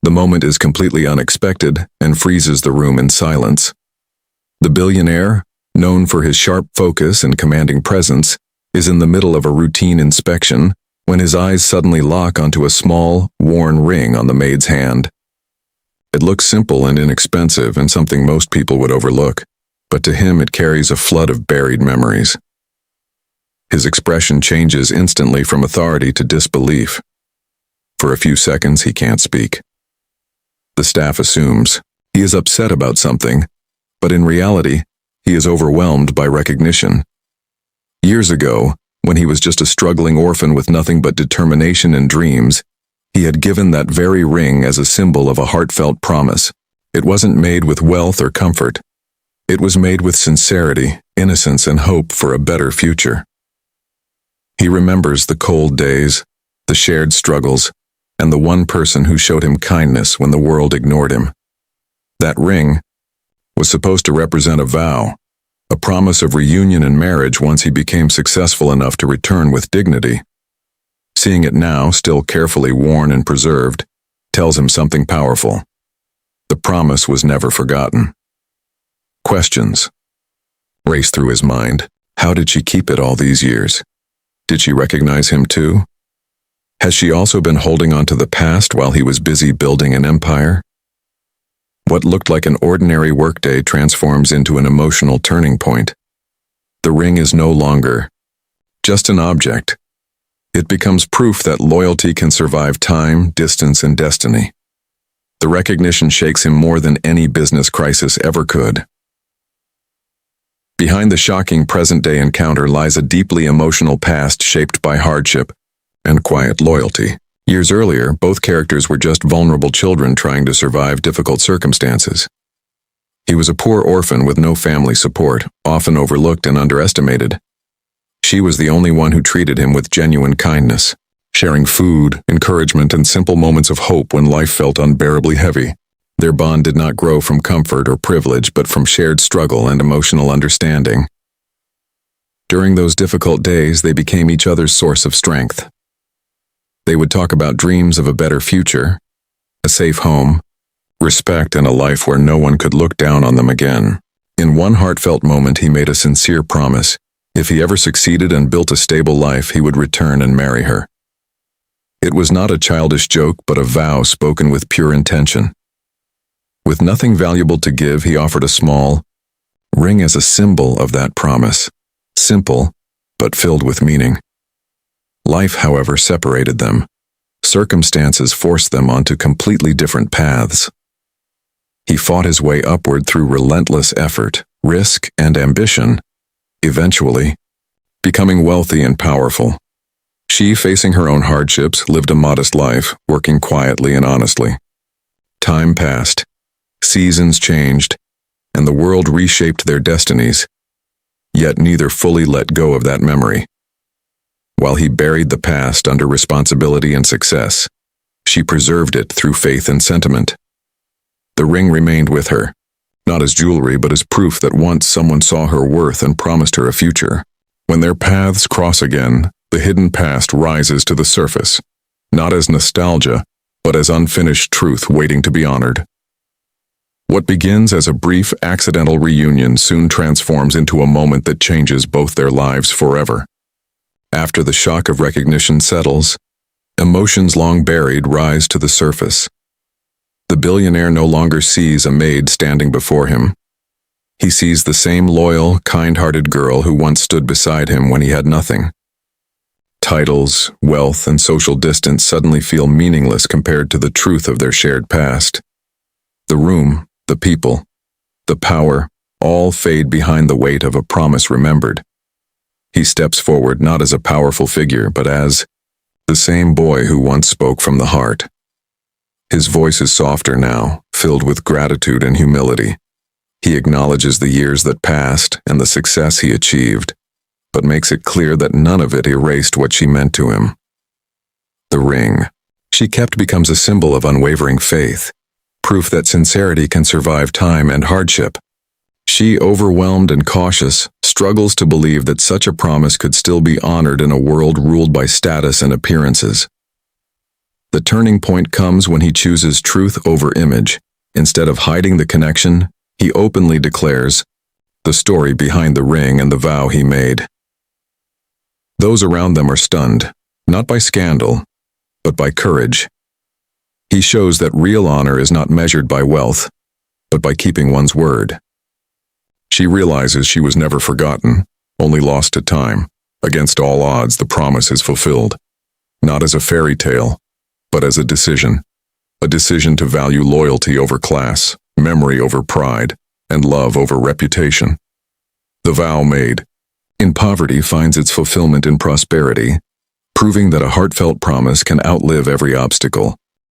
The moment is completely unexpected and freezes the room in silence. The billionaire, known for his sharp focus and commanding presence, is in the middle of a routine inspection when his eyes suddenly lock onto a small, worn ring on the maid's hand. It looks simple and inexpensive and something most people would overlook, but to him it carries a flood of buried memories. His expression changes instantly from authority to disbelief. For a few seconds he can't speak. The staff assumes he is upset about something, but in reality, he is overwhelmed by recognition. Years ago, when he was just a struggling orphan with nothing but determination and dreams, he had given that very ring as a symbol of a heartfelt promise. It wasn't made with wealth or comfort. It was made with sincerity, innocence, and hope for a better future. He remembers the cold days, the shared struggles, and the one person who showed him kindness when the world ignored him. That ring was supposed to represent a vow, a promise of reunion and marriage once he became successful enough to return with dignity. Seeing it now, still carefully worn and preserved, tells him something powerful. The promise was never forgotten. Questions race through his mind. How did she keep it all these years? Did she recognize him too? Has she also been holding on to the past while he was busy building an empire? What looked like an ordinary workday transforms into an emotional turning point. The ring is no longer just an object. It becomes proof that loyalty can survive time, distance, and destiny. The recognition shakes him more than any business crisis ever could. Behind the shocking present-day encounter lies a deeply emotional past shaped by hardship and quiet loyalty. Years earlier, both characters were just vulnerable children trying to survive difficult circumstances. He was a poor orphan with no family support, often overlooked and underestimated. She was the only one who treated him with genuine kindness, sharing food, encouragement, and simple moments of hope when life felt unbearably heavy. Their bond did not grow from comfort or privilege, but from shared struggle and emotional understanding. During those difficult days, they became each other's source of strength. They would talk about dreams of a better future, a safe home, respect, and a life where no one could look down on them again. In one heartfelt moment, he made a sincere promise. If he ever succeeded and built a stable life, he would return and marry her. It was not a childish joke, but a vow spoken with pure intention. With nothing valuable to give, he offered a small ring as a symbol of that promise. Simple, but filled with meaning. Life, however, separated them. Circumstances forced them onto completely different paths. He fought his way upward through relentless effort, risk, and ambition, eventually becoming wealthy and powerful. She, facing her own hardships, lived a modest life, working quietly and honestly. Time passed, seasons changed, and the world reshaped their destinies, yet neither fully let go of that memory. While he buried the past under responsibility and success, she preserved it through faith and sentiment. The ring remained with her, not as jewelry but as proof that once someone saw her worth and promised her a future. When their paths cross again, the hidden past rises to the surface, not as nostalgia, but as unfinished truth waiting to be honored. What begins as a brief, accidental reunion soon transforms into a moment that changes both their lives forever. After the shock of recognition settles, emotions long buried rise to the surface. The billionaire no longer sees a maid standing before him. He sees the same loyal, kind-hearted girl who once stood beside him when he had nothing. Titles, wealth, and social distance suddenly feel meaningless compared to the truth of their shared past. The room, the people, the power, all fade behind the weight of a promise remembered. He steps forward not as a powerful figure, but as the same boy who once spoke from the heart. His voice is softer now, filled with gratitude and humility. He acknowledges the years that passed and the success he achieved, but makes it clear that none of it erased what she meant to him. The ring she kept becomes a symbol of unwavering faith, proof that sincerity can survive time and hardship. She, overwhelmed and cautious, struggles to believe that such a promise could still be honored in a world ruled by status and appearances. The turning point comes when he chooses truth over image. Instead of hiding the connection, he openly declares the story behind the ring and the vow he made. Those around them are stunned, not by scandal, but by courage. He shows that real honor is not measured by wealth, but by keeping one's word. She realizes she was never forgotten, only lost to time. Against all odds, the promise is fulfilled, not as a fairy tale, but as a decision to value loyalty over class, memory over pride, and love over reputation. The vow made in poverty finds its fulfillment in prosperity, proving that a heartfelt promise can outlive every obstacle.